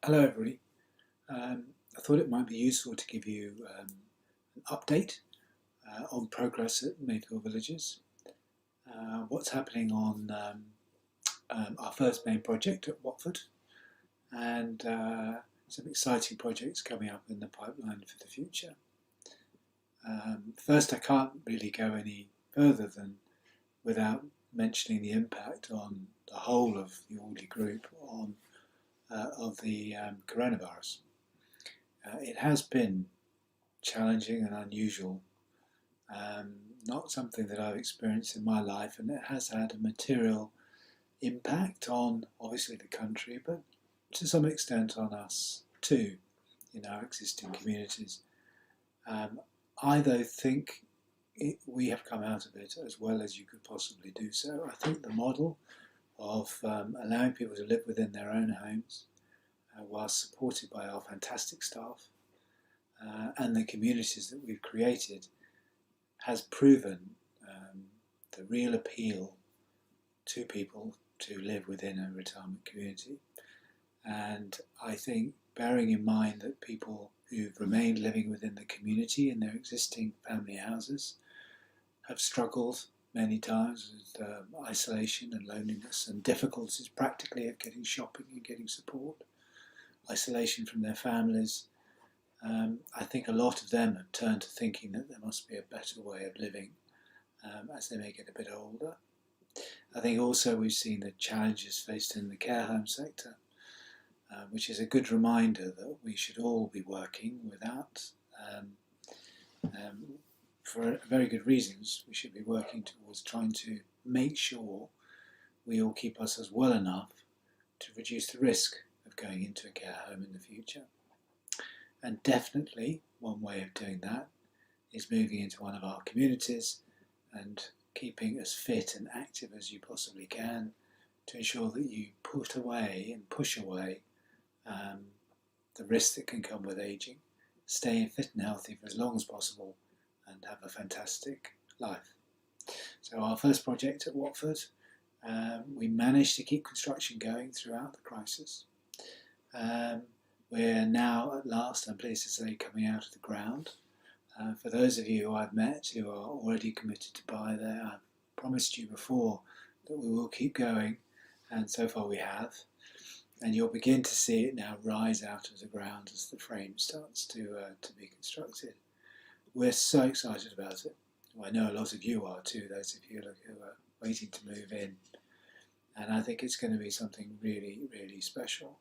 Hello everybody. I thought it might be useful to give you an update on progress at Mayfield Villages, what's happening on our first main project at Watford, and some exciting projects coming up in the pipeline for the future. First, I can't really go any further than without mentioning the impact on the whole of the Audley Group of the coronavirus. It has been challenging and unusual, not something that I've experienced in my life, and it has had a material impact on obviously the country, but to some extent on us too in our existing communities. I though think we have come out of it as well as you could possibly do so. I think the model of allowing people to live within their own homes whilst supported by our fantastic staff and the communities that we've created has proven the real appeal to people to live within a retirement community. And I think, bearing in mind that people who've remained living within the community in their existing family houses have struggled many times with isolation and loneliness and difficulties practically of getting shopping and getting support, isolation from their families, I think a lot of them have turned to thinking that there must be a better way of living as they may get a bit older. I think also we've seen the challenges faced in the care home sector, which is a good reminder that we should all be working without, for very good reasons, we should be working towards trying to make sure we all keep ourselves well enough to reduce the risk of going into a care home in the future. And definitely one way of doing that is moving into one of our communities and keeping as fit and active as you possibly can to ensure that you put away and push away the risks that can come with ageing, staying fit and healthy for as long as possible and have a fantastic life. So our first project at Watford, we managed to keep construction going throughout the crisis. We're now at last, I'm pleased to say, coming out of the ground. For those of you who I've met who are already committed to buy there, I've promised you before that we will keep going, and so far we have. And you'll begin to see it now rise out of the ground as the frame starts to be constructed. We're so excited about it. Well, I know a lot of you are too, those of you who are waiting to move in. And I think it's going to be something really, really special.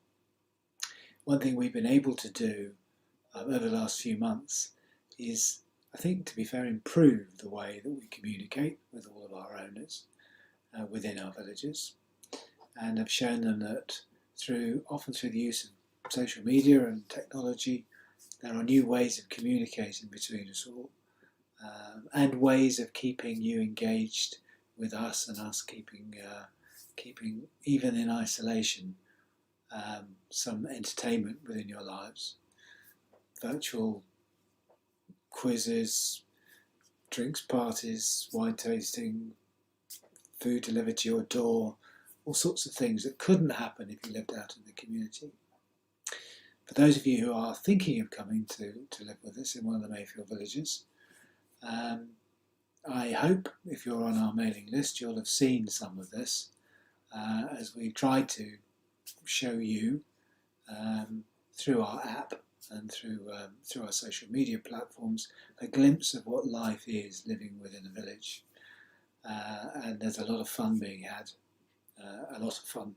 One thing we've been able to do over the last few months is, I think, to be fair, improve the way that we communicate with all of our owners within our villages, and have shown them that often through the use of social media and technology, there are new ways of communicating between us all, and ways of keeping you engaged with us and us keeping even in isolation some entertainment within your lives. Virtual quizzes, drinks parties, wine tasting, food delivered to your door, all sorts of things that couldn't happen if you lived out in the community. For those of you who are thinking of coming to live with us in one of the Mayfield Villages, I hope if you're on our mailing list you'll have seen some of this as we try to show you through our app and through our social media platforms a glimpse of what life is living within a village. And there's a lot of fun being had, a lot of fun.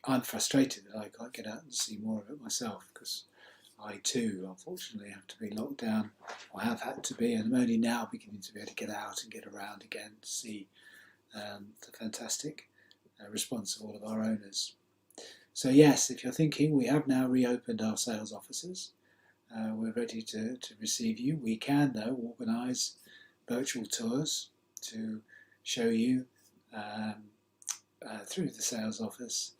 I'm frustrated that I can't get out and see more of it myself, because I too unfortunately have to be locked down, or have had to be, and I'm only now beginning to be able to get out and get around again to see the fantastic response of all of our owners. So yes, if you're thinking, we have now reopened our sales offices. We're ready to receive you. We can though organise virtual tours to show you through the sales office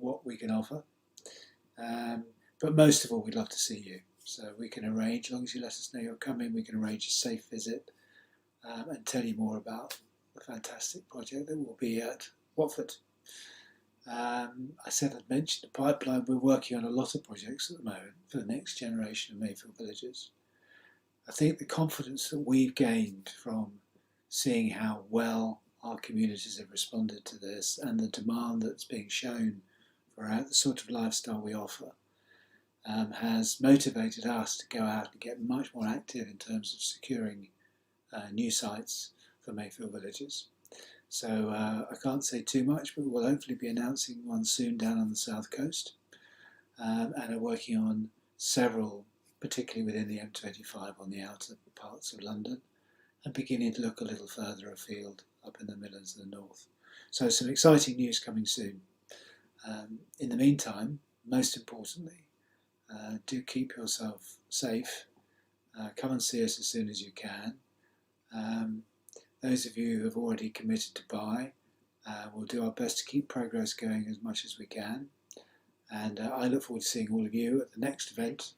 what we can offer. But most of all, we'd love to see you. So we can arrange, as long as you let us know you're coming, we can arrange a safe visit and tell you more about the fantastic project that will be at Watford. I said I'd mentioned the pipeline. We're working on a lot of projects at the moment for the next generation of Mayfield Villages. I think the confidence that we've gained from seeing how well our communities have responded to this and the demand that's being shown for the sort of lifestyle we offer has motivated us to go out and get much more active in terms of securing new sites for Mayfield Villages. So I can't say too much, but we'll hopefully be announcing one soon down on the south coast, and are working on several, particularly within the M25 on the outer parts of London, and beginning to look a little further afield up in the Midlands and the north. So some exciting news coming soon. In the meantime, most importantly, do keep yourself safe. Come and see us as soon as you can. Those of you who have already committed to buy, we'll do our best to keep progress going as much as we can. And I look forward to seeing all of you at the next event,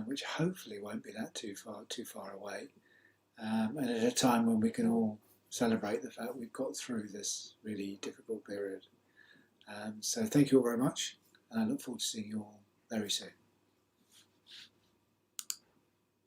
which hopefully won't be that too far away. And at a time when we can all celebrate the fact we've got through this really difficult period. So thank you all very much, and I look forward to seeing you all very soon.